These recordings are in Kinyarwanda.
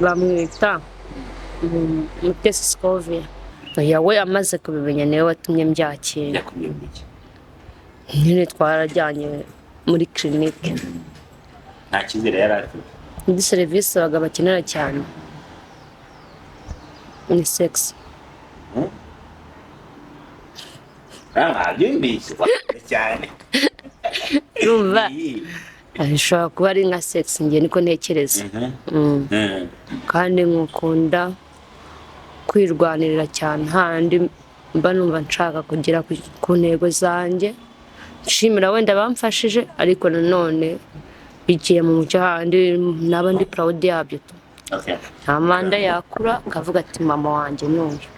bamwita Mutesi Scovia. Yawe amaze kubimenya niwe watumye mbyakira. Nyine twarajyanye muri clinique. Nta kizere yari afite. Indi serivisi bakenera cyane ni sex. Byumvise cyane. Urumva ashobora kuba ari nka sex njye niko ntekereza. Kandi nkukunda kwirwanirira cyane handi mba numva nshaka kugera ku ntego zanjye. Nshimira wenda bamfashije ariko nanone bigiye mu mucyo handi naba ndi proud yabyo. Amanda yakura akavuga ati mama wanjye n'uyu.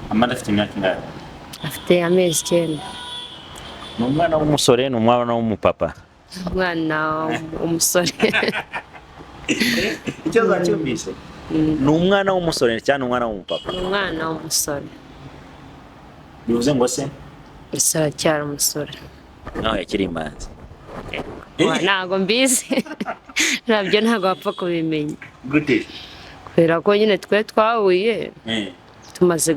Amanda afite imyaka ingahe? Afite amezi 9. Ni umwana w'umusore, ni umwana w'umupapa? Umwana w'umusore. Icyo zacyumvise? Ni umwana w'umusore cyane umwana w'umupapa? Ni umwana w'umusore. Bivuze ngo se? Ese aracyari umusore. Naho yakiri imanzi. Ntago mbizi. Nabyo ntago wapfa kubimenya. Gute? Kubera ko nyine twe twahuye tumaze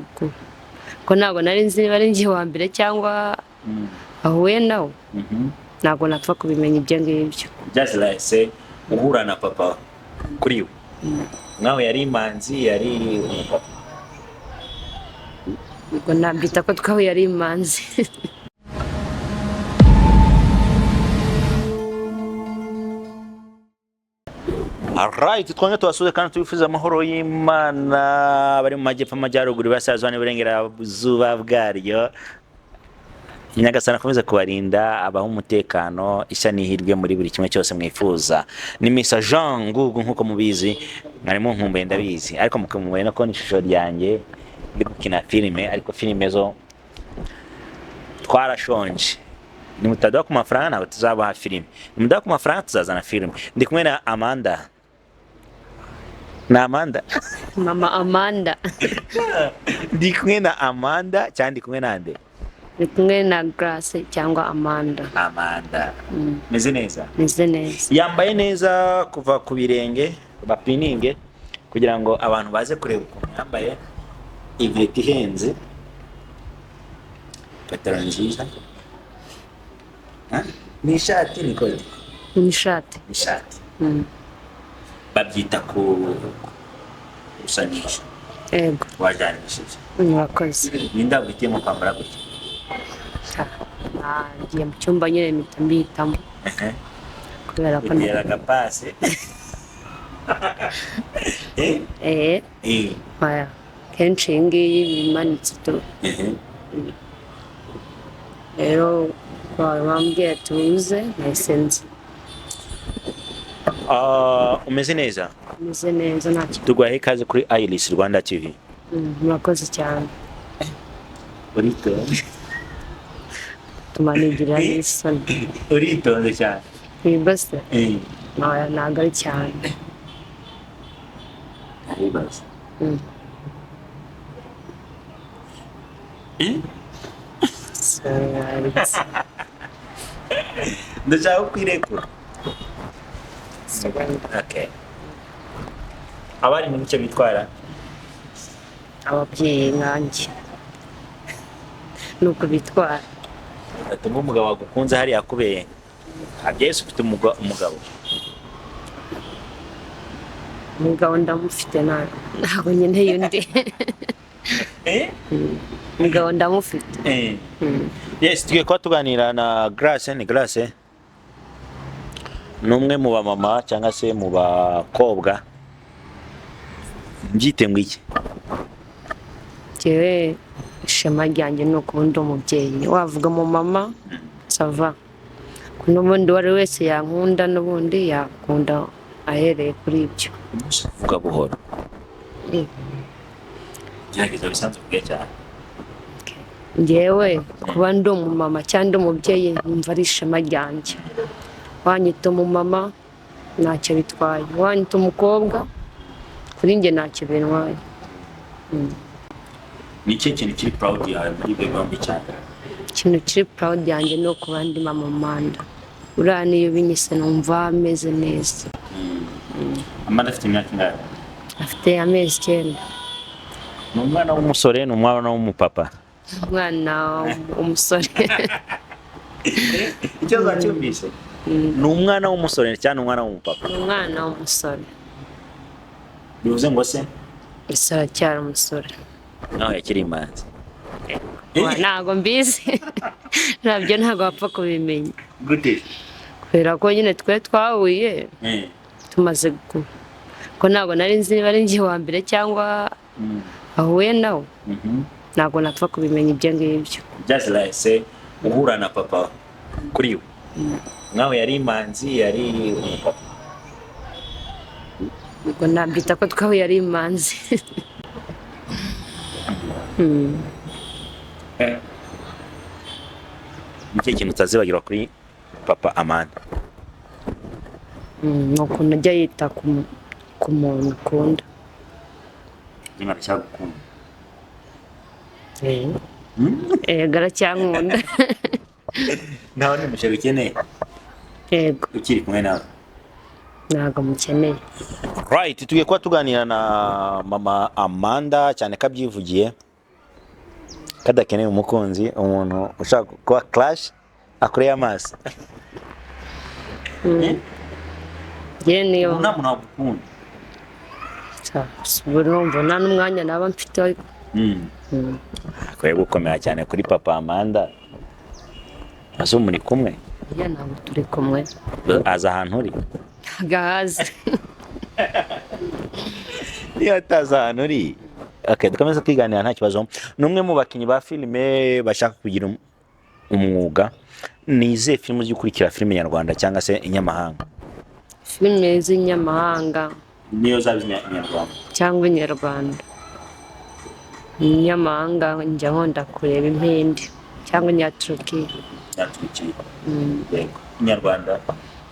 ko ntago nari nzi niba ari njye wa mbere cyangwa ahuye nawe. Ntago napfa kubimenya ibyo ngibyo. Just like say uhura na papa kuri we. Nawe yari imanzi yari umupapa. Ubwo nabita ko twahuye ari imanzi. Alright, twongeye tubasuze kandi tubifuza amahoro y'Imana bari mu majyepfo amajyaruguru basaza n'uburengerazuba bwaryo. Nyagasana akomeza kubarinda abaho umutekano ishya n'ihirwe muri buri kimwe cyose mwifuza. Ni Mr Jean Ngugu nkuko mubizi, mwarimo nkumbuye ndabizi, ariko mukumbuye no kubona ishusho ryanjye ndi gukina filime, ariko filime zo twarashonje. Ni mutaduha ku mafaranga ntabwo tuzabaha filime, ni mudaha ku mafaranga tuzazana filime. Ndi kumwe na Amanda. Na Amanda? Mama Amanda. Ndi kumwe na Amanda cyangwa ndi kumwe nande? Ndi kumwe na Grace cyangwa Amanda. Amanda. Meze neza? Meze neza. Yambaye neza kuva ku birenge bapininge kugira ngo abantu baze kureba ukuntu yambaye. Inkweto ihenze, pataro nziza. Ni ishati ni koti? Ni ishati. Ishati. Babyita gusanisha. Ego. Wajanishije. Murakoze. Ninda gutema kwambara gutya. Ngiye mu cyumba nyine mpita mbihitamo. Kubera ko ngira agapase. Aya. Kenshi iyi ngiyi bimanitse tu. Rero bambwiye tuze nayisenze. Umeze neza? Umeze neza ntacyo. Tugwahe ikaze kuri Iris Rwanda TV. Murakoze cyane. Uritonze? Tumanigira n'isoni. Uritonze cyane? Ibase? Ntabwo ari cyane. Ibase? Ndashaka kwirekura. Okay. Abari mu bice bitwara? Ababyeyi nkanjye. Nuko bitwara. Atuma umugabo wagukunze hari yakubeye. Abyese ufite umugabo. Umugabo ndamufite ntabwo nkeneye undi. Umugabo ndamufite. Yes, tugiye kuba tuganira na Grace. Ni Grace numwe mu bamama cyangwa se mu bakobwa. Mbyite ngo iki? Jewe ishema ryanjye ni ukundi umubyeyi. Wavuga mu mama sava. N'ubundi wari wese yankunda n'ubundi yakunda ahereye kuri ibyo. Vuga buhoro. Gerageza bisanzwe bwe cyane. Njyewe kuba ndi umumama cyangwa umubyeyi numva ari ishema ryanjye. Wanyita umumama ntacyo bitwaye, wanyita umukobwa kuri njye ntacyo bintwaye. Ni iki kintu kiri proud yawe muri bwe bombi cyane? Ikintu kiri proud yanjye ni ukuba ndi mama Amanda. Uriya niyo binyise numva ameze neza. Amanda afite imyaka ingahe? afite amezi 9. Ni umwana w'umusore, ni umwana w'umupapa? Umwana w'umusore. Icyo zacyumvise? Ni umwana w'umusore cyangwa umwana w'umupapa? Ni umwana w'umusore. Bivuze ngo se? Ese aracyari umusore. Naho yakiri imanzi. Ntabwo mbizi. Nabyo ntabwo wapfa kubimenya. Gute? Kubera ko nyine twe twahuye tumaze ko ntabwo nari nzi niba ari njye wa mbere cyangwa ahuye nawe. Ntabwo napfa kubimenya ibyo ngibyo. Just like say uhura na papa kuri we. Nawe yari imanzi, yari umupapa. Ubwo nabyita ko twahuye ari imanzi. Nicyo kintu utazibagirwa kuri papa Amanda? Ni ukuntu ajya yita ku muntu ukunda. Umwana cyagukunda. Aracyankunda. Nawe ni umushere ukeneye? Yego. Ukiri kumwe nawe? Ntabwo mukeneye. Right, tugiye kuba tuganira na mama Amanda cyane kabyivugiye kadakeneye umukunzi, umuntu ushaka kuba clash akoreye amaso. Niyo nta muntu wagukunda. urumva nta n'umwanya naba mfite ariko akwiye gukomera cyane kuri papa Amanda. Azo muri kumwe? ya ntabwo turi kumwe. Aza ahantu uri? Gahazi. Iyo ataza ahantu uri. Okay, dukomeza kwiganira nta kibazo. Numwe mu bakinyi ba filime bashaka kugira umwuga, nize filime z'ukurikira filime nyarwanda cyangwa se inyamahanga? Filime z'inyamahanga niyo z'Inyarwanda cyangwa inyarwanda. Inyamahanga njya nkunda kureba impindi cyangwa inyaturukiya. Yego. Inyarwanda?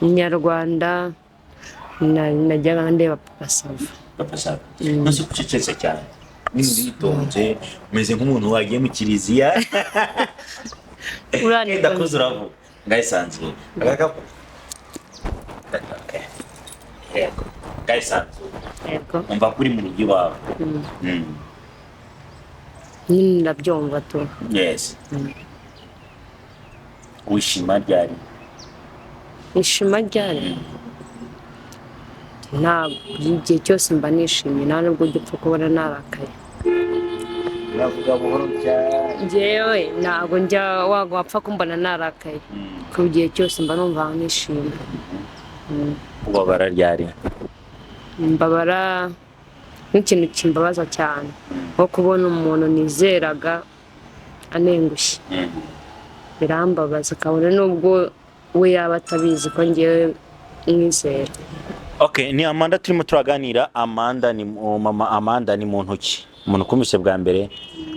Inyarwanda najyaga ndeba Papa Sava. Papa Sava. Nose kucecetse cyane. Nitonze umeze nk'umuntu wagiye mu kiliziya. Ndakuze uravuga ngayisanzuye. Yego. Ngayisanzuye. Yego. Umva kuri mu rugo iwawe. Ndabyumva tu. Yes. Wishima ryari? Ishima ryari? Ntabwo igihe cyose mba nishimye, nta nubwo ugipfa kubona narakaye. Uravuga buhoro cyane. Njyewe ntabwo njya wapfa kumbona narakaye. Ku gihe cyose mba numva nishimye. Ubabara ryari? Mbabara nk'ikintu kimbabaza cyane, nko kubona umuntu nizeraga anengushye. Birambabaza kabone nubwo we yaba atabizi ko njyewe mwizera. Okay, ni Amanda turimo turaganira. Amanda ni mama Amanda ni muntu ki? Umuntu kumise bwa mbere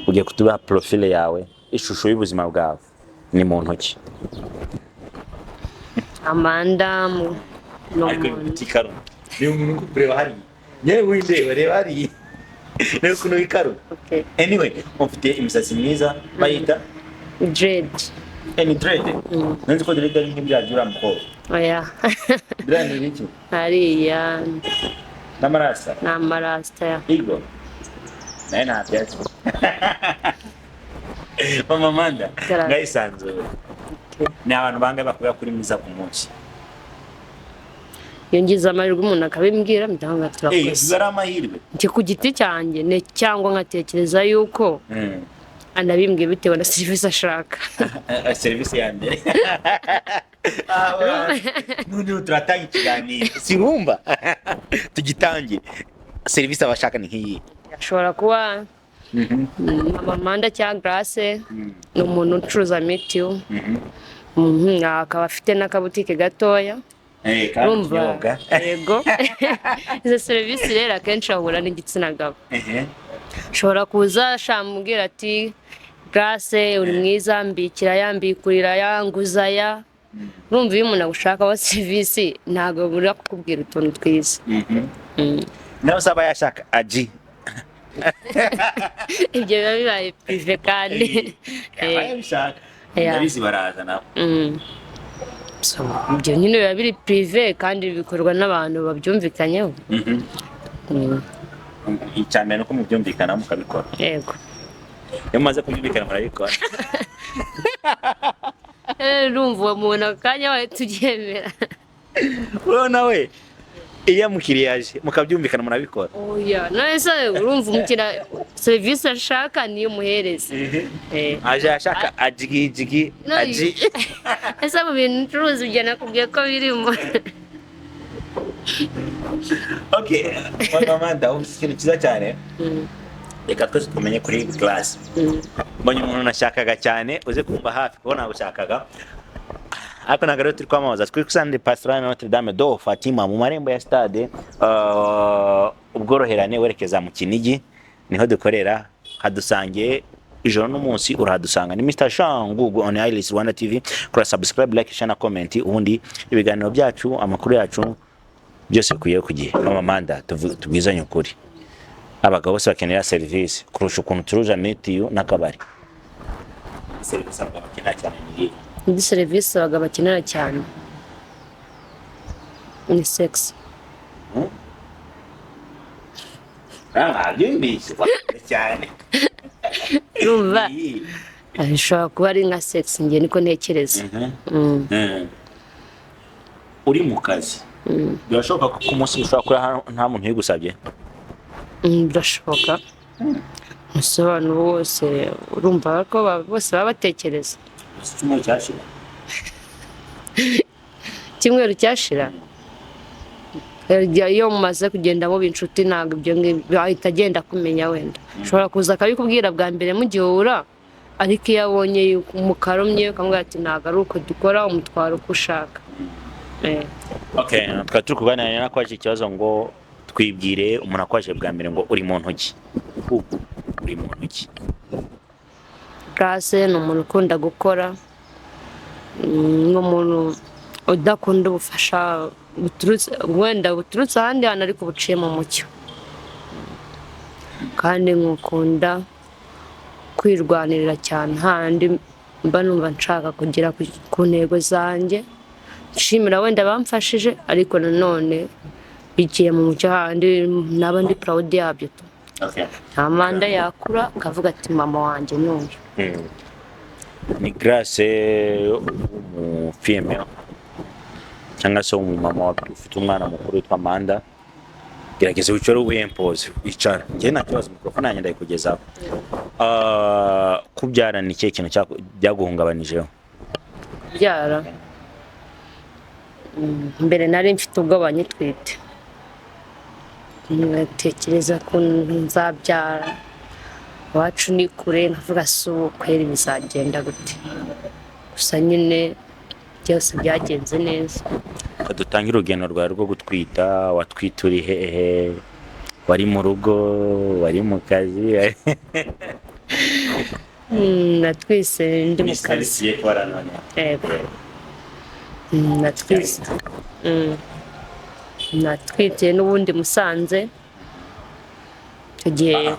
ugiye kutuba profile yawe, ishusho y'ubuzima bwawe. Ni muntu ki? Amanda no tikaro. Ni umuntu kureba hari. Nyewe winde reba hari. Ne kuno ikaro. Okay. Anyway, ufite imisatsi myiza bayita dread. Ni dread. Nanzi ko dread ari nk'ibya mukoro. Oya. Dread ni iki? Hariya Namarasta. Namarasta ya. Igo. Nena byatsi. Mama Amanda, ngayisanzuye. Ni abantu bangahe bakubwira kuri mwiza ku munsi? Iyo ngize amahirwe umuntu akabimbwira ndanga turakoze. Zari amahirwe. Nti ku giti cyanjye ne cyangwa nkatekereza yuko anabimbwiye bitewe na serivisi ashaka. Serivisi ya mbere. None turatanga ikiganiro. Sibumva. Tugitangiye. Serivisi abashaka ni nk'iyi. Ashobora kuba Mama Amanda cyangwa Grace ni umuntu ucuruza mitiyu. Akaba afite n'akabutike gatoya. Urumva? Yego. Izo serivisi rero akenshi ahura n'igitsina gabo. Ushobora kuza ashamubwira ati Grace uri mwiza, mbikira yambikurira yanguzaya. Urumva iyo umuntu agushakaho serivisi ntabwo buri kukubwira utuntu twiza. Nawe usaba yashaka aji. Ibyo biba bibaye prive kandi. Yabishaka. Ndabizi baraza nabo. So, ibyo nyine biba biri prive kandi bikorwa n'abantu babyumvikanyeho. Mm, icya mbere ni uko mubyumvikana mukabikora. yego. Iyo mumaze kubyumvikana murabikora. Urumva uwo muntu akanya wawe tubyemera. Urabona we iyo mukiriya yaje mukabyumvikana murabikora. Oya, none se urumva umukiriya serivisi ashaka niyo muhereza. Aje ashaka ajigi aji. Ese mu bintu ncuruza ibyo nakubwiye ko birimo. Okay, mama ndavuze ikintu cyiza cyane. Reka twese tumenye kuri class. Mbonye umuntu nashakaga cyane uze kumva hafi kuko nagushakaga. Ariko nagaro turi kwamamaza turi kusande Pastoral Notre Dame do Fatima mu marembo ya stade ubworoherane werekeza mu Kinigi niho dukorera hadusangiye ijoro n'umunsi urahadusanga ni Mr. Shangu on Iris Rwanda TV kora subscribe like share na comment ubundi ibiganiro byacu amakuru yacu byose kuye kugiye mama Manda tubwizanye ukuri abagabo bose bakenera service kurusha ukuntu turuja metiyo n'akabari service abakenera cyane ni Indi serivisi abagabo bakenera cyane ni sex. Byumvise cyane. Urumva ashobora kuba ari nka sex njye niko ntekereza. Uri mu kazi birashoboka ko ku munsi ushobora kuri nta muntu yigusabye. Birashoboka. Usobanura wose urumva ko bose baba batekereza. Kimweru cyashira iyo mumaze kugenda mu inshuti ntabwo ibyo ngibyo ahita agenda kumenya wenda ushobora kuza akabikubwira bwa mbere mugihura ariko iyo abonye mukaromye ukamubwira ati ntabwo ari uko dukora umutwaro uko ushaka. Okay, twari turi kuganira nakwaje ikibazo ngo twibwire umuntu akwaje bwa mbere ngo uri mu ntoki uri mu ntoki. Grace ni umuntu ukunda gukora n'umuntu udakunda ubufasha buturutse ahandi hantu ariko buciye mu mucyo kandi nkukunda kwirwanirira cyane handi mba numva nshaka kugera ku ntego zanjye nshimira wenda bamfashije ariko nanone bigiye mu mucyo handi naba ndi proud yabyo. Nta Manda yakura akavuga ati mama wanjye n'uyu. Ni Grace female cyangwa se umumama ufite umwana mukuru witwa Manda gerageza wicare wiyempoze wicara njye nta kibazo mikrofone nanjye ndayikugezaho. Kubyara ni ikihe kintu byaguhungabanijeho? Kubyara mbere nari mfite ubwoba nyitwite ntekereza ko nzabyara iwacu ni kure nkavuga si ukweri bizagenda gute gusa nyine byose byagenze neza. Dutangira urugendo rwawe rwo gutwita watwita uri hehe wari mu rugo wari mu kazi? Natwise ndi mu kazi. Natwise natwite n'ubundi Musanze icyo gihe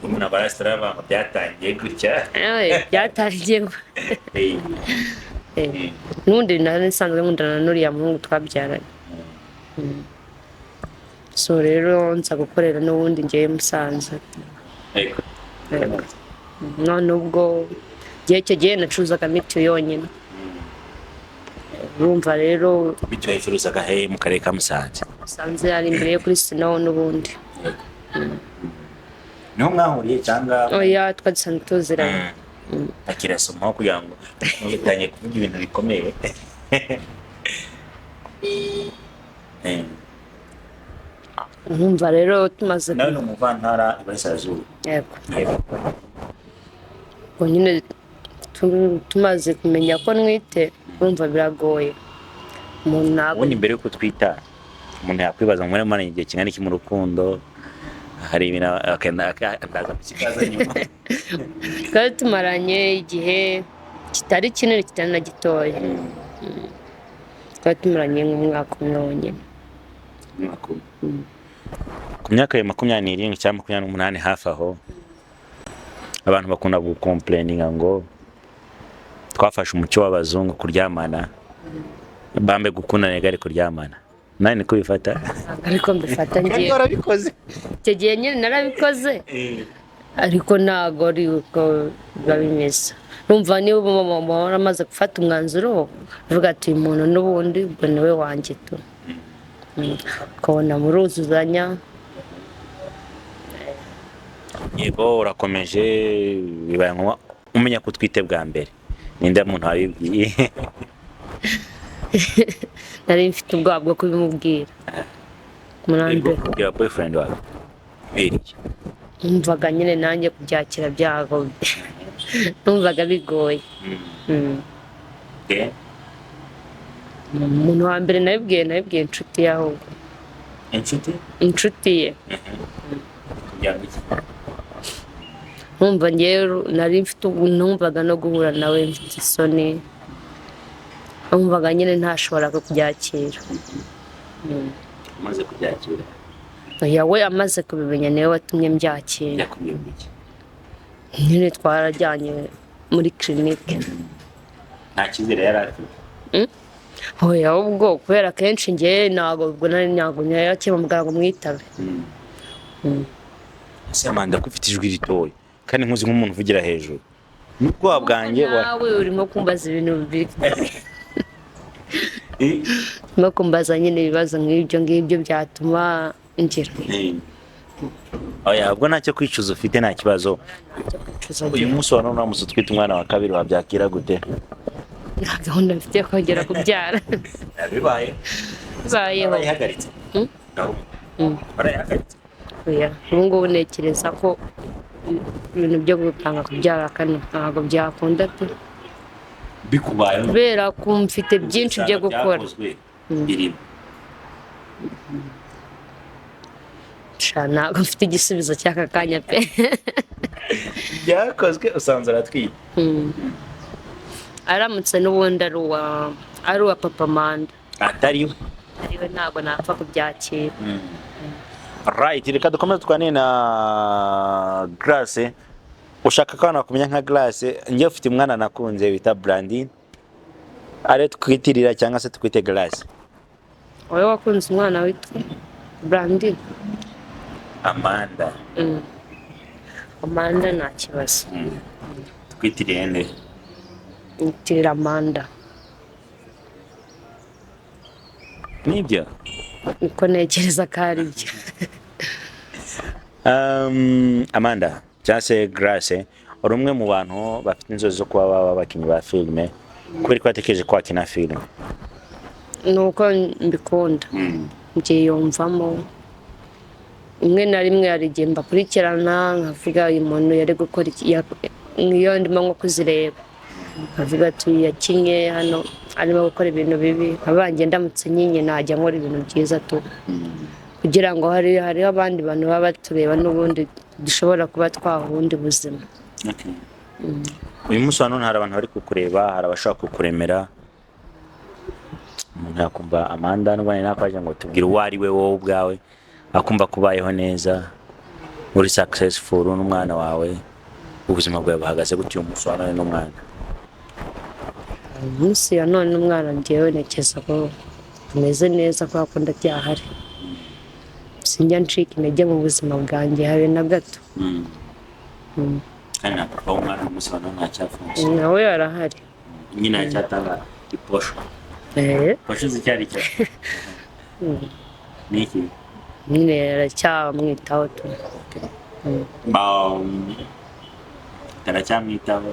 umuntu aba restaurant byatangiye gutya. Byatangiye n'ubundi nari nsanzwe nkundana n'uriya muhungu twabyaranye. So rero nza gukorera n'ubundi ngiye Musanze. None ubwo icyo gihe nacuruzaga mitiyu yonyine. Urumva rero mitiyu yifuzaga he mu karere ka Musanze? Musanze ari imbere yo kuri Sinawo n'ubundi. Niho mwahuriye cyangwa? Oya twadusanzwe tuziranye. Akirasomaho kugira ngo ntitanye kuvuga ibintu bikomeye. Urumva rero tumaze nawe ni umuvantara Iburasirazuba. Yego. Ubwo nyine tumaze kumenya ko nwite urumva biragoye. Umuntu ntabwo ubundi mbere yuko twita umuntu yakwibaza ngo mwana igihe kingana iki mu rukundo hari ibintu akaza kukikaza nyuma. Twari tumaranye igihe kitari kinini kitari na gitoya. Twari tumaranye nk'umwaka umwe wonyine. Ku myaka ya 27 cyangwa 28 hafi aho abantu bakunda gukomplaininga ngo twafashe umuco w'abazungu kuryamana bambe gukunda nega ariko ryamana nani niko bifata ariko mbifata ngiye warabikoze icyo gihe nyine narabikoze ariko ntago ari uko biba bimeze numva niba mama waramaze gufata umwanzuro uvuga ati uyu muntu n'ubundi ubwo niwe wanjye tu ukabona muruzuzanya yego urakomeje bibaye nko umenya ko utwite bwa mbere ninde muntu wabibwiye nari mfite ubwoba bwo kubimubwira munambere ya boyfriend wawe biriki numvaga nyine nanjye kubyakira byago numvaga bigoye umuntu wa mbere nabibwiye inshuti yaho inshuti ye numva ngewe nari mfite numvaga no guhura nawe mfite isoni numvaga nyine ntashobora kubyakira umaze kubyakira yawe amaze kubimenya niwe watumye mbyakira nyine twarajyanye muri kirinike nta cyizere yari afite oya ubwo kubera kenshi ngewe ntabwo yakemura muganga ngo mwitabe ese Amanda ko ufite ijwi ritoya kandi nkuzi nk'umuntu uvugira hejuru n'ubwoba bwanjye nawe urimo kumbaza ibintu bibiri urimo kumbaza nyine ibibazo nk'ibyo byatuma ngira oya ubwo ntacyo kwicuza ufite nta kibazo uyu munsi wa none uramutse utwite umwana wa kabiri wabyakira gute nta gahunda mfite yo kongera kubyara bibayeho barayihagaritse barayihagaritse ubu ngubu ntekereza ko ibintu byo gutanga kubyara kane ntabwo byakunda pe bikubayeho kubera ko mfite byinshi byo gukora birimo ntabwo mfite igisubizo cy'aka kanya pe byakozwe usanze aratwite aramutse n'ubundi ari uwa papa Amanda atariwe ntabwo napfa kubyakira right reka dukomeze twane na Grace ushaka ko nakumenya nka Grace ngiye ufite umwana nakunze bita Brandine are twitirira cyangwa se twite Grace wowe wakunze umwana witwa Brandine Amanda Amanda nta kibazo twitiriye nde nitira Amanda nibyo niko ntekereza ko ari byo Amanda cyangwa se Grace uri umwe mu bantu bafite inzozi zo kuba baba abakinnyi ba filime kubera ko watekereje ko wakina filime nuko mbikunda mbyiyumvamo rimwe na rimwe hari igihe mbakurikirana nkavuga uyu muntu yari gukora iyo ndimo nko kuzireba nkavuga ati yakinye hano arimo gukora ibintu bibi abanjye ndamutse nyinye najya nkora ibintu byiza tu kugira ngo hariho abandi bantu baba batureba n'ubundi dushobora kuba twahundi buzima uyu munsi wa none hari abantu bari kukureba hari abashaka kukuremera umuntu yakumva Amanda n'ubane nakwaje ngo tubwire uwo ari we wowe ubwawe akumva kubayeho neza uri successful n'umwana wawe ubuzima bwawe buhagaze gute uyu munsi wa none n'umwana umunsi ya none umwana ngewe nekeza ko tumeze neza ko akunda byahari sinjya ncika intege mu buzima bwanjye habe na gato kandi na papa w'umwana umunsi wa none ntacyafunze nawe yarahari nyina yacyatanga iposho posho zicyari cyo niki nyine aracyamwitaho tu aracyamwitaho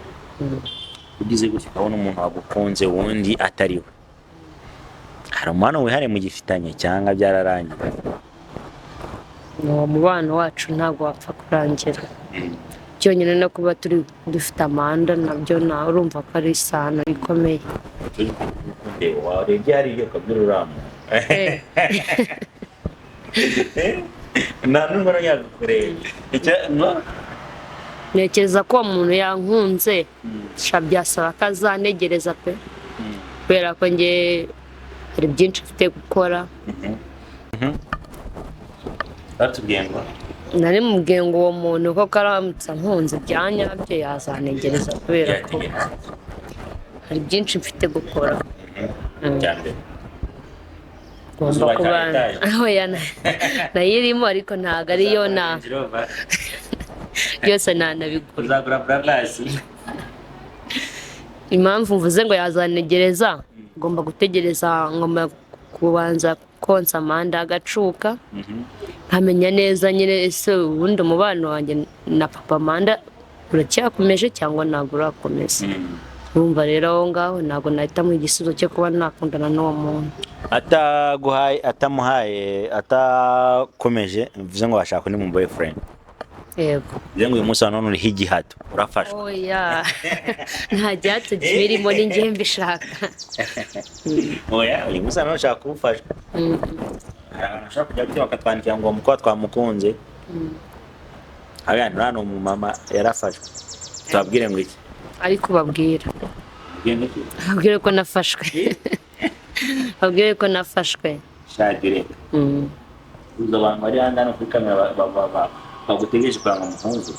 ugize gutya ukabona umuntu wagukunze wundi atariwe hari umubano wihariye mugifitanye cyangwa byararangiye uwo mubano wacu ntabwo wapfa kurangira cyonyine no kuba dufite Amanda nabyo nawe urumva ko ari isano ikomeye warebye hariya ukabwira uramu nta n'umwe yagukoreye ntekereza ko umuntu yankunze byasaba ko azanegereza pe kubera ko nge hari byinshi mfite gukora batubwiye ngo nari mubwiye ngo uwo muntu ko karamutse ankunze byanyabyo yazanegereza kubera ko hari byinshi mfite gukora cyane ngomba kuba nayirimo ariko ntabwo ariyo yose nanabigura. Uzagura Bravas. Impamvu mvuze ngo yazanegereza, ngomba gutegereza, ngomba kubanza konsa Amanda agacuka, nkamenya neza nyine ese ubundi umubano wanjye na papa Amanda uracyakomeje cyangwa ntabwo urakomeza. Urumva rero aho ngaho ntabwo nahitamo igisubizo cyo kuba nakundana n'uwo muntu atakomeje, mvuze ngo bashaka undi mu boyfriend. yego Ngo uyu munsi none uriho igihato urafashwe. oya nta gihato kibirimo, ni njye mbishaka. Oya uyu munsi none ushaka kubufashwa. Arashaka kujya gute bakatwandikira ngo muko twamukunze. Abana none umumama yarafashwe. Tubabwire ngo iki? Ariko babwire ko nafashwe. Babwire ko nafashwe. Shagire. Uzo abantu bari hano kuri kamera bagutegereje kwa mukunzi.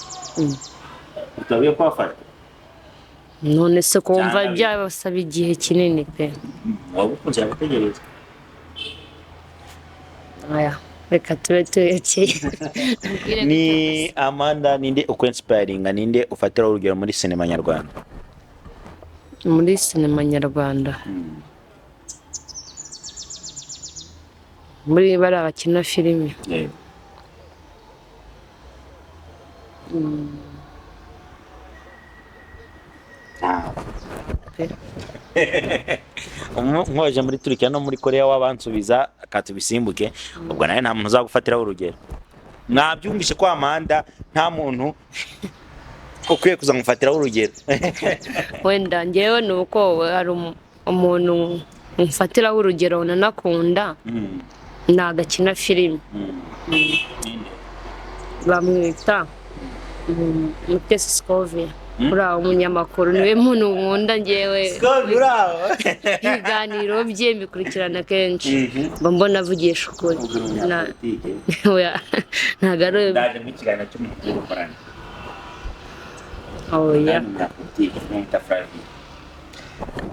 Utabwiye ko wafashwe. None se kumva byabasaba igihe kinini pe. Wabukunze yagutegereje. Aya, reka tube tuyekeye. Ni Amanda, ninde ukwinspiringa, ninde ufatira urugero muri sinema nyarwanda? Muri sinema nyarwanda, muri bari abakina filime, mwoje muri Turkiya no muri Korea wabansubiza akatubisimbuke, ubwo nawe nta muntu uzagufatiraho urugero. Mwabyumvishe ko Amanda nta muntu ukwiye kuza mufatiraho urugero. wenda ngewe ni uko hari umuntu mfatiraho urugero nanakunda, nagakina filime, bamwita Mutesi Scovia. Uriya umunyamakuru niwe muntu nkunda ngewe. Ibiganiro bye mbikurikirana kenshi, mba mbona avugisha ukuri. Ntabwo ari ndaje mu kiganiro cy'umuntu ukorana. oya.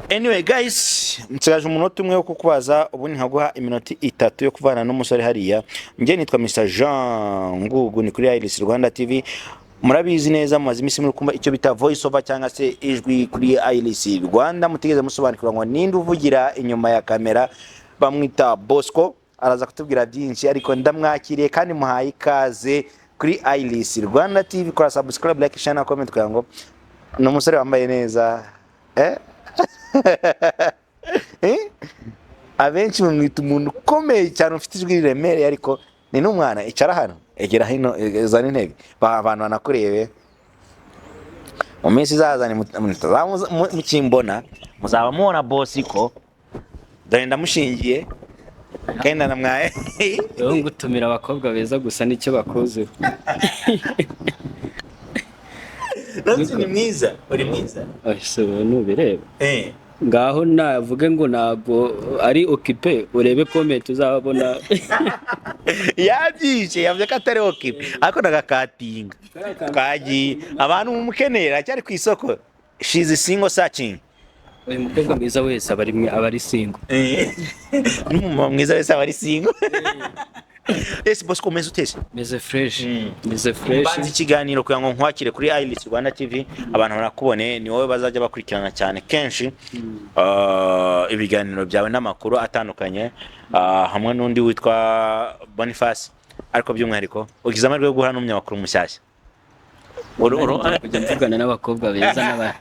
Anyway guys, mtsigaje umunota umwe wo kukubaza, ubu nkaguha iminota 3 yo kuvana n'umusore hariya. Nje nitwa Mr Jean Ngugu, ni kuri Iris Rwanda TV. Murabizi neza mumaze imisi muri kumva icyo bita voice over cyangwa se ijwi kuri Iris Rwanda. Mutigeze musobanukirwa ngo ninde uvugira inyuma ya kamera. Bamwita Bosco, araza kutubwira byinshi, ariko ndamwakiriye kandi muhaye ikaze kuri Iris Rwanda TV. Kora subscribe, like, share na comment kugira ngo n'umusore wambaye neza. Abenshi bamwita umuntu ukomeye cyane ufite ijwi riremereye, ariko ni n'umwana. Icara hano, egera hino, zana intebe abantu banakurebe. Mu minsi izaza mukimbona muzaba mubona Bosco, dore ndamushingiye kandi namwaye. Yo ngutumira abakobwa beza gusa nicyo bakoze. Ni mwiza, uri mwiza. Ese nubireba. Ngaho navuge ngo ntabwo ari occupé, urebe comment uzabona. Yabyishe yavuze ko atari occupé, ariko nagakatinga kaji abantu mumukenera cyari ku isoko. She's single searching. Uyu mukobwa mwiza wese abari single. N'umumama mwiza wese abari single. Ese Bosco meze utese? Meze fresh. Meze fresh. Banzi ikiganiro kugira ngo nkwakire kuri Iris Rwanda TV, abantu barakubone, ni wowe bazajya bakurikirana cyane kenshi ibiganiro byawe n'amakuru atandukanye, hamwe n'undi witwa Boniface, ariko by'umwihariko ugize amahirwe yo guhura n'umunyamakuru mushyashya. Kujya mvugana n'abakobwa beza n'aba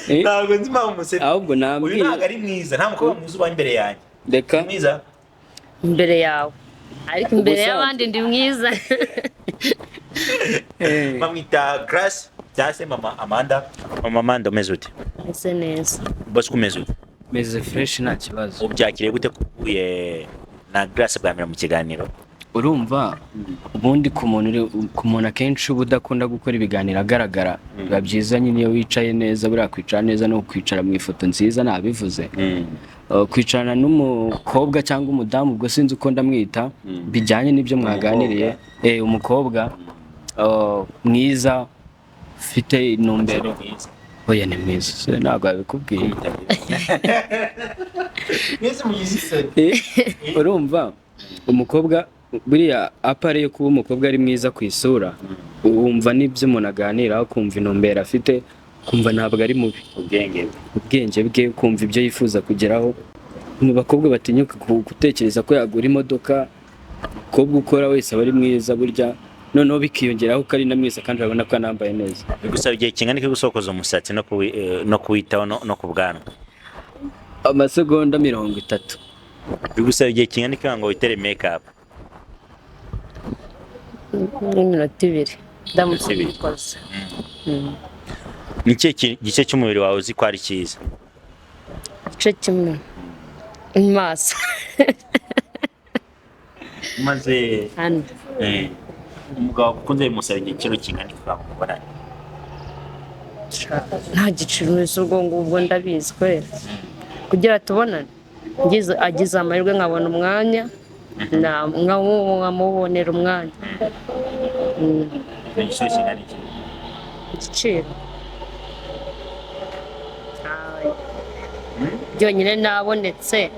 ntabwo nzi mpamvu musetse. ahubwo nambwiye uyu ntabwo ari mwiza, nta mukobwa mwiza uba imbere yanjye. Reka mwiza imbere yawe, ariko imbere y'abandi ndi mwiza. Mamwita Grace cyangwa se Mama Amanda. Mama Amanda umeze ute? Ese neza. Bosco umeze ute? meze fresh nta kibazo. Ubyakiriye gute kuye na Grace bwa mbere mu kiganiro? Urumva ubundi ku muntu akenshi ubudakunda gukora ibiganiro agaragara, biba byiza nyine iyo wicaye neza, buriya kwicara neza no kwicara mu ifoto nziza nabivuze. Kwicarana n'umukobwa cyangwa umudamu, ubwo sinzi uko ndamwita, bijyanye n'ibyo mwaganiriye. Umukobwa mwiza ufite intumbero, oya ni mwiza ntabwo yabikubwiye. Mwese mugize isoni. Urumva umukobwa buriya apare yo kuba umukobwa ari mwiza ku isura, wumva n'ibyo umuntu aganiraho, kumva intumbero afite, kumva ntabwo ari mubi. Ubwenge bwe, kumva ibyo yifuza kugeraho. Mu bakobwa batinyuka gutekereza ko yagura imodoka, umukobwa ukora wese aba ari mwiza burya, noneho bikiyongeraho ko ari na mwiza kandi urabona ko anambaye neza. Bigusaba igihe kingana iki gusokoza umusatsi no kuwitaho no ku bwanwa? Amasegonda 30. Bigusaba igihe kingana iki ngo witere make up? N'iminota 2 ndamutse bikoze. Ni ikihe gice cy'umubiri wawe uzi ko ari cyiza? Igice kimwe maso. Maze hano umugabo ukunze bimusaba igihe kiro kingana iki bakubona? nta giciro ubwo ngubwo ndabizi kwera kugira tubonane, agize amahirwe nkabona umwanya nkamubonera umwanya. Igiciro kingana iki? Igiciro byonyine nabonetse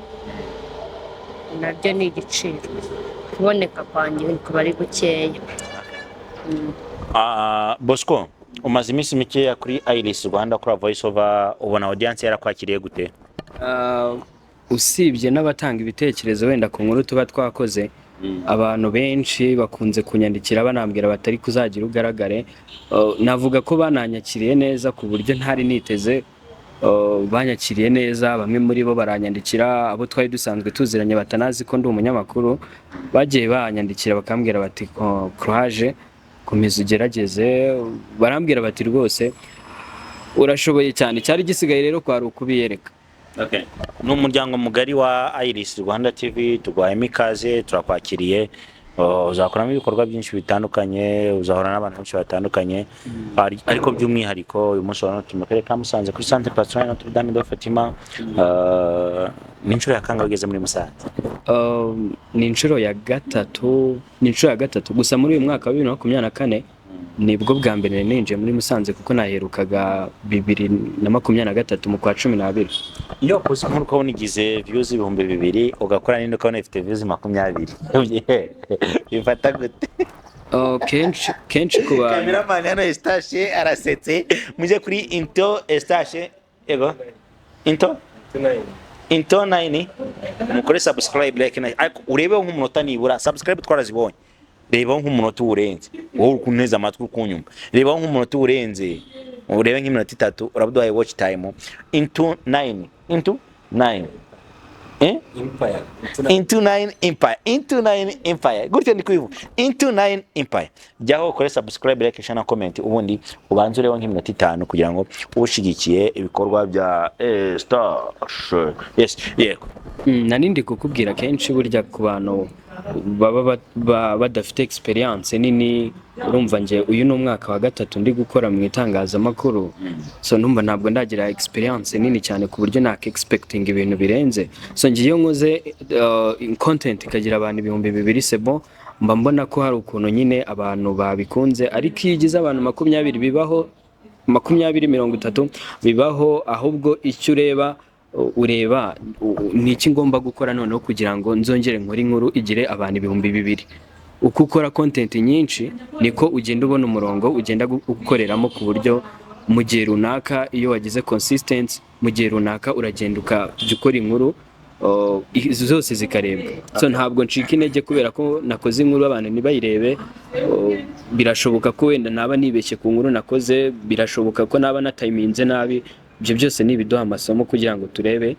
nabyo ni igiciro, kuboneka kwanjye kuba ari gukeya. Bosco, umaze iminsi mikeya kuri Iris Rwanda kuri Voice Over, ubona audience yarakwakiriye gute? Usibye n'abatanga ibitekerezo wenda ku nkuru tuba twakoze, abantu benshi bakunze kunyandikira banambwira batari kuzagira ugaragare. Navuga ko bananyakiriye neza ku buryo ntari niteze. Banyakiriye neza, bamwe muri bo baranyandikira, abo twari dusanzwe tuziranye batanazi ko ndi umunyamakuru, bagiye banyandikira bakambwira bati courage, komeza ugerageze. Barambwira bati rwose urashoboye cyane, cyari gisigaye rero kwari ukubiyereka. Okay. N'umuryango mugari wa Iris Rwanda TV tugwayemo ikaze, turakwakiriye. Uzakoramo ibikorwa byinshi bitandukanye, uzahora n'abantu benshi batandukanye, ariko by'umwihariko uyu munsi wa none mu karere ka Musanze kuri Centre Pastoral Notre Dame de Fatima. Ni inshuro ya kangahe ugeze muri Musanze? Ni inshuro ya gatatu gusa muri uyu mwaka wa 2024 nibwo bwa mbere ninjiye muri Musanze, kuko naherukaga 2023 mu kwa 12. Iyo ukoze nk'uko ukabona igize views 2000 ugakora n'indi ukabona ifite views 20, bifata gute? Kenshi kuba cameraman hano Eustache arasetse. Muje kuri Into Eustache, ego Into 9 mukore subscribe, like na urebe nk'umunota nibura. Subscribe twarazibonye, reba nk'umunota urenze, wowe ukuneza amatwi ukunyumva, reba nk'umunota urenze, urebe nk'iminota 3 urabuduhaye watch time. Into 9 Into 9 Empire gutyo ndi kwivu. Into 9 Empire, jyaho ukore subscribe, like, share na comment, ubundi ubanze urebe nk'iminota 5 kugira ngo ushigikiye ibikorwa bya Eustache. Yes, yego. Nanindi kukubwira kenshi burya ku bantu baba badafite experience nini. Urumva nje uyu no mwaka wa gatatu ndi gukora mu itangazamakuru, so numva ntabwo ndagira experience nini cyane ku buryo naka expecting ibintu birenze. So ngiye iyo nkoze content ikagira abantu 2000 sebo, mba mbona ko hari ukuntu nyine abantu babikunze, ariko iyo igize abantu 20 bibaho, 20-30 bibaho, ahubwo icyo ureba ni iki ngomba gukora noneho kugira ngo nzongere nkore inkuru igire abantu 2000. Uko ukora content nyinshi niko ugenda ubona umurongo ugenda gukoreramo, ku buryo mu gihe runaka iyo wagize consistency, mu gihe runaka uragenda ukora inkuru zose zikarebwa. So ntabwo ncika intege kubera ko nakoze inkuru abantu nibayirebe. Birashoboka ko wenda naba nibeshye ku nkuru nakoze, birashoboka ko naba natayiminze nabi. Ibyo byose ni ibiduha amasomo kugira ngo turebe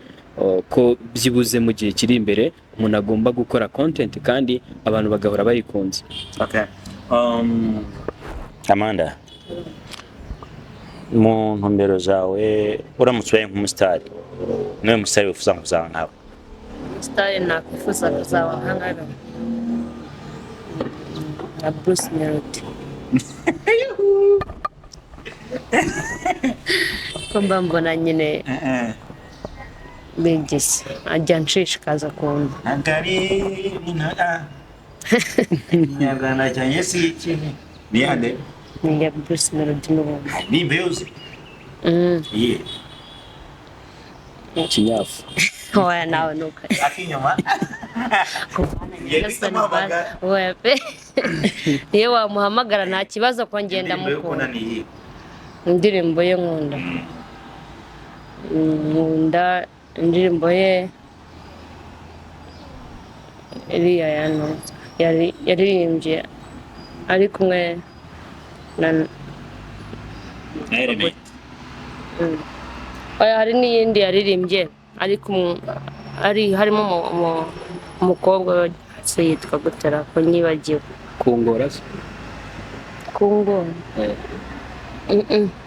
ko byibuze mu gihe kiri imbere umuntu agomba gukora content kandi abantu bagahora bayikunze. Okay. Amanda, mu ntumbero zawe uramutse ubaye nk'umusitari, niwe musitari wifuza kuzaba nkawe? Umusitari nakwifuza kuzaba nkawe na Bruce Melody. Ko mbona nyine bigise ajya nshishikaza kuntu Antari nyagana cyane si iki ni ande ni ya Bruce Melody n'ubundi ni mbeuzi Iye. Kinyafu. Oya nawe nuka. Akinyuma. Oya pe. Iyo wamuhamagara nta kibazo ko ngenda mukunda. Indirimbo ye nkunda. Nkunda indirimbo ye iriya yaririmbye ari kumwe na hari n'iyindi yaririmbye ariko harimo umukobwa se yitwa gutera ko nyibagiwe. Kungora se? Kungora?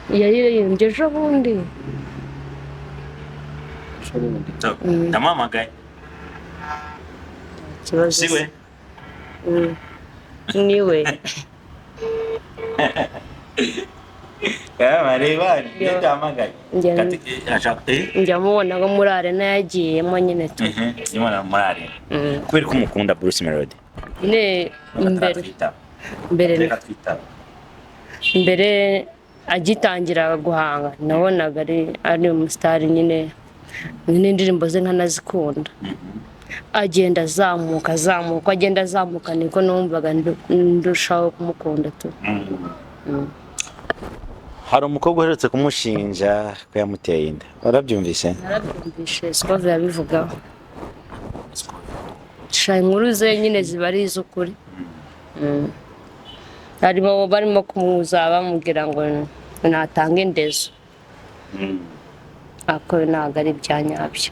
Yaririmbye ejo bundi. Ndamamagaye. Siwe? Niwe. Mareba ndamagaye. Njya mubona ngo muri arena yagiyemo nyine tu. Imana muri arena. Kubera ko umukunda Bruce Melody. Ne mbere agitangira guhanga nabonaga ari umustar nyine n'indirimbo ze nkanazikunda. Agenda azamuka niko numvaga ndushaho kumukunda tu. Hari umukobwa uherutse kumushinja ko yamuteye inda. Warabyumvise? Narabyumvise, siko yabivugaho. Inkuru ze nyine ziba ari iz'ukuri. Barimo kumuza bamubwira ngo natanga indezo. Ako ntabwo ari ibyanyabyo.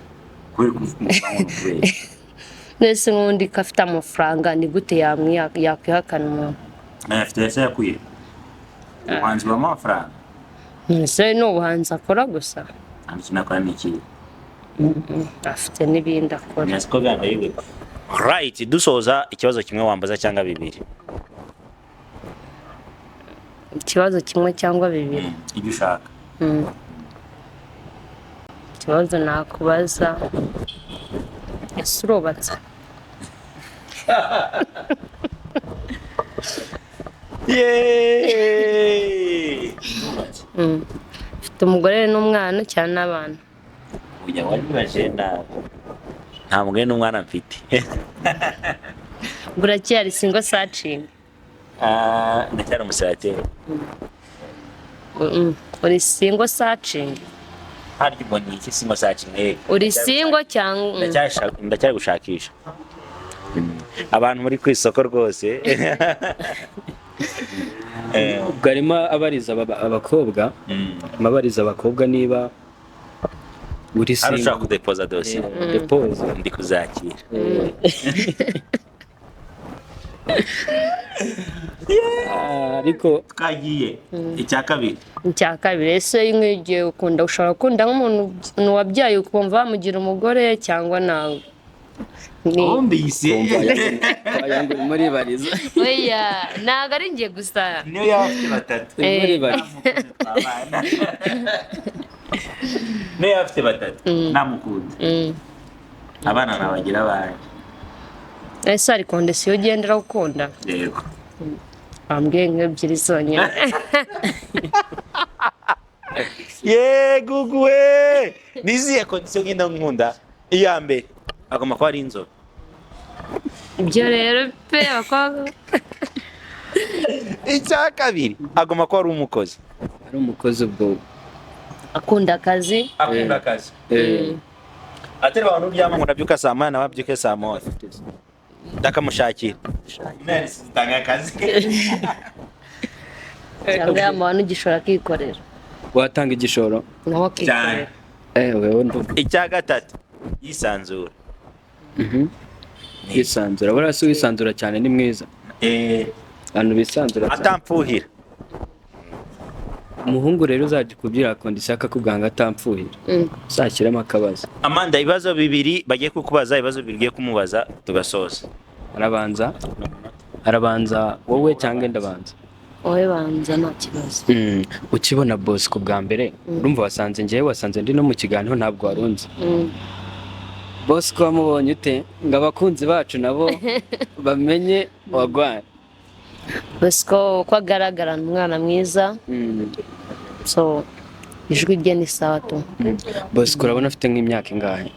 Nese nk'undi ko afite amafaranga ni gute yakwihakana umuntu? Afite ese yakwiye. Ubuhanzi bw'amafaranga. Ese ni ubuhanzi akora gusa. Nakora n'iki? Afite n'ibindi akora. Nasiko byangaye we. Right, dusoza ikibazo kimwe wambaza cyangwa bibiri. Ikibazo kimwe cyangwa bibiri. Ibyo ushaka. Ikibazo nakubaza. Ese urubatse? Yeee! Ufite umugore n'umwana cyane n'abana? Ujya wabibaje nta mugore n'umwana mfite. Buracyari single searching? Ndacyari umusirateri. Uri single searching? Harya ubona iki single searching? Uri single cyangwa? Ndacyari gushakisha. Abantu muri ku isoko rwose. Ubwo arimo abariza abakobwa, amabariza abakobwa niba uri single. Arashaka kudepoza dossier. Depoze ndi kuzakira. Ariko twagiye icya kabiri. Ese nk'igihe ukunda ushobora gukunda nk'umuntu wabyaye ukumva wamugira umugore cyangwa nawe? Ombise. Wayango muri bariza. Oya, ntago ari ngiye gusa. Niyo yafite batatu. Muri bariza. Niyo yafite batatu. Namukunda. Abana nabagira banje. Ese ari kondisiyo ugendera gukunda? Yego. Bambwiye nk'ebyiri zonyine. Yego we. Niziye kondisiyo ngenda nkunda. Iya mbere agomba kuba ari inzobe. Ibyo rero pe abakobwa. Icya kabiri agomba kuba ari umukozi. Ari umukozi ubwo Akunda akazi. Atari abantu uryama ngo nabyuka saa moya nababyuke saa moya. Ndakamushakira. Nari sitanga akazi. Cyangwa yamuntu gishora kikorera. watanga igishoro Naho kikorera. wewe ndumva Icya gatatu yisanzura. yisanzura buriya si wisanzura cyane ni mwiza abantu bisanzura cyane Atampfuhira. umuhungu rero uzajya kubyira kondisiyo akakubwanga atampfuhira uzashyiramo akabazo. Amanda, ibibazo bibiri bagiye kukubaza, ibibazo bigiye kumubaza tugasoza. arabanza wowe cyangwa ndabanza? Wowe banza nta kibazo. Ukibona boss ku bwa mbere urumva wasanze ndi no mu kiganiro ntabwo warunze. Boss ko wamubonye ute ngo abakunzi bacu nabo bamenye wagwana? Boss ko agaragara umwana mwiza. So ijwi rye ni sawa tu. Bosco urabona afite nk'imyaka ingahe?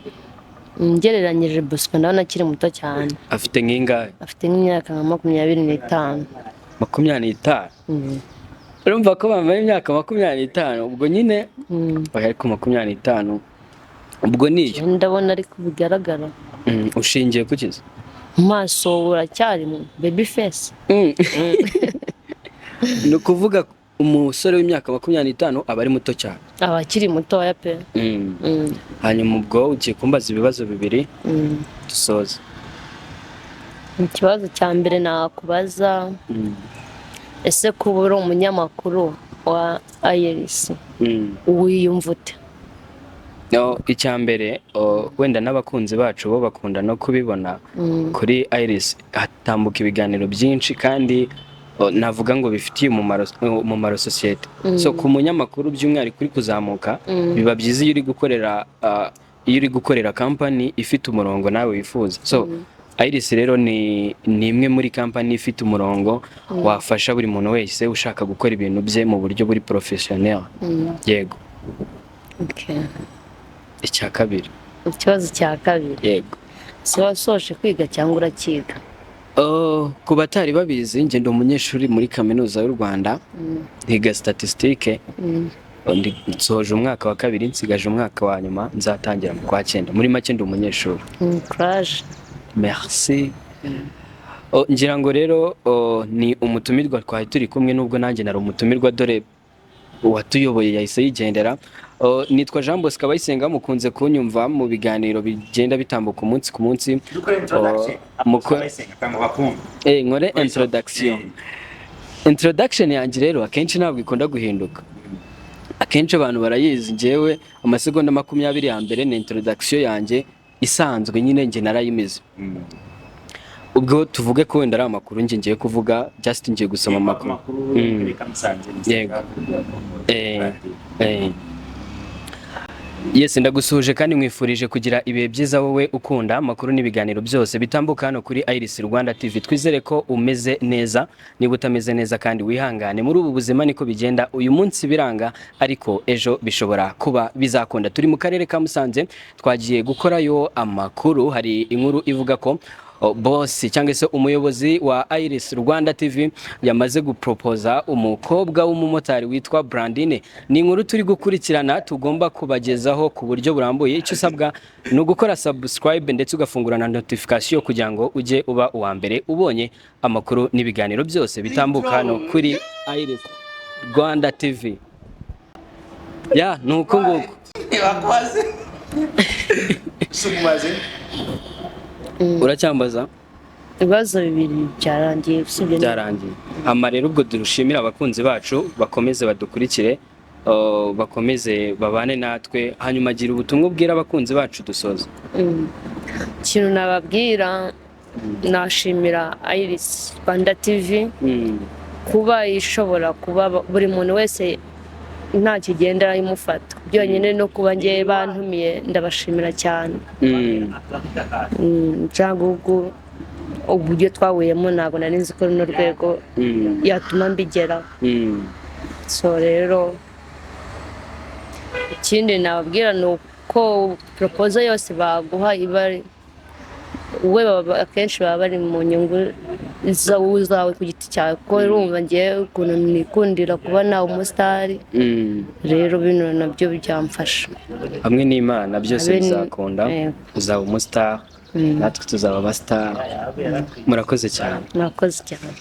Ngereranyije Bosco ndabona akiri muto cyane. Afite nk'ingahe? Afite nk'imyaka nka 25. 25? Urumva ko bambaye imyaka 25 ubwo nyine ariko 25 ubwo niyo ndabona ariko bigaragara. Ushingiye kukiza mu maso uracyari mu baby face. No kuvuga umusore w'imyaka 25 aba ari muto cyane, aba akiri muto ya pe. Hanyuma ubwo ugiye kumbaza ibibazo bibiri dusoza. Ikibazo cya mbere nakubaza, ese kuba uri umunyamakuru wa Iris wiyumva ute? No, icya mbere wenda n'abakunzi bacu bo bakunda no kubibona kuri Iris hatambuka ibiganiro byinshi kandi navuga ngo bifitiye umumaro societe. So ku munyamakuru by'umwihariko kuri kuzamuka biba byiza iyo uri gukorera company ifite umurongo nawe wifuza. So Iris rero ni imwe muri company ifite umurongo wafasha buri muntu wese ushaka gukora ibintu bye mu buryo buri professionnel. Yego. Okay. Icya kabiri. Ikibazo cya kabiri. Yego. Se wasoje kwiga cyangwa urakiga? Ku batari babizi njye ndi umunyeshuri muri kaminuza y'u Rwanda, ntiga statistique. Nsoje umwaka wa kabiri, nsigaje umwaka wa nyuma nzatangira mu kwa 9. Muri make ndi umunyeshuri. Courage. Merci. Ngira ngo rero ni umutumirwa twari turi kumwe, nubwo nanjye nari umutumirwa dore watuyoboye yahise yigendera. Nitwa Jean Bosco Abayisenga, mukunze kunyumva mu biganiro bigenda bitambuka umunsi ku munsi. Nkore introduction yanjye rero akenshi ntabwo ikunda guhinduka. Akenshi abantu barayizi, njyewe amasegonda 20 ya mbere ni introduction yanjye isanzwe nyine njye narayimize. Ubwo tuvuge ko wenda ari amakuru njye ngiye kuvuga, just ngiye gusoma amakuru. Yego. Yes, ndagusuje kandi mwifurije kugira ibihe byiza wowe ukunda amakuru n'ibiganiro byose bitambuka hano kuri Iris Rwanda TV. Twizere ko umeze neza, niba utameze neza kandi wihangane. Muri ubu buzima niko bigenda, uyu munsi biranga ariko ejo bishobora kuba bizakunda. Turi mu karere ka Musanze, twagiye gukorayo amakuru. Hari inkuru ivuga ko boss cyangwa se umuyobozi wa Iris Rwanda TV yamaze gupropoza umukobwa w'umumotari witwa Brandine. Ni inkuru turi gukurikirana, tugomba kubagezaho ku buryo burambuye. Icyo usabwa ni ugukora subscribe ndetse ugafungura na notification kugira ngo ujye uba uwa mbere ubonye amakuru n'ibiganiro byose bitambuka hano kuri Iris Rwanda TV. Ya nuko nguko uracyambaza ibibazo bibiri byarangiye usibye byarangiye. Rero ubwo dushimira abakunzi bacu bakomeze badukurikire, bakomeze babane natwe. Hanyuma agira ubutumwa ubwira abakunzi bacu dusoza. Ikintu nababwira, nashimira Iris Rwanda TV kuba ishobora kuba buri muntu wese nta kigendera imufata. Byonyine no kuba ngiye bantumiye ndabashimira cyane. Cyangwa uburyo twahuyemo ntabwo nari nzi ko runo rwego yatuma mbigeraho. So rero ikindi nababwira ni uko proposal yose baguha akenshi baba bari mu nyungu zawe ku giti cyawe, kuko urumva ngiye ukuntu nikundira kuba nawe umusitari. Rero bino nabyo byamfasha, hamwe n'Imana byose bizakunda. Uzaba umusitari, natwe tuzaba abasitari. Murakoze cyane. Murakoze cyane.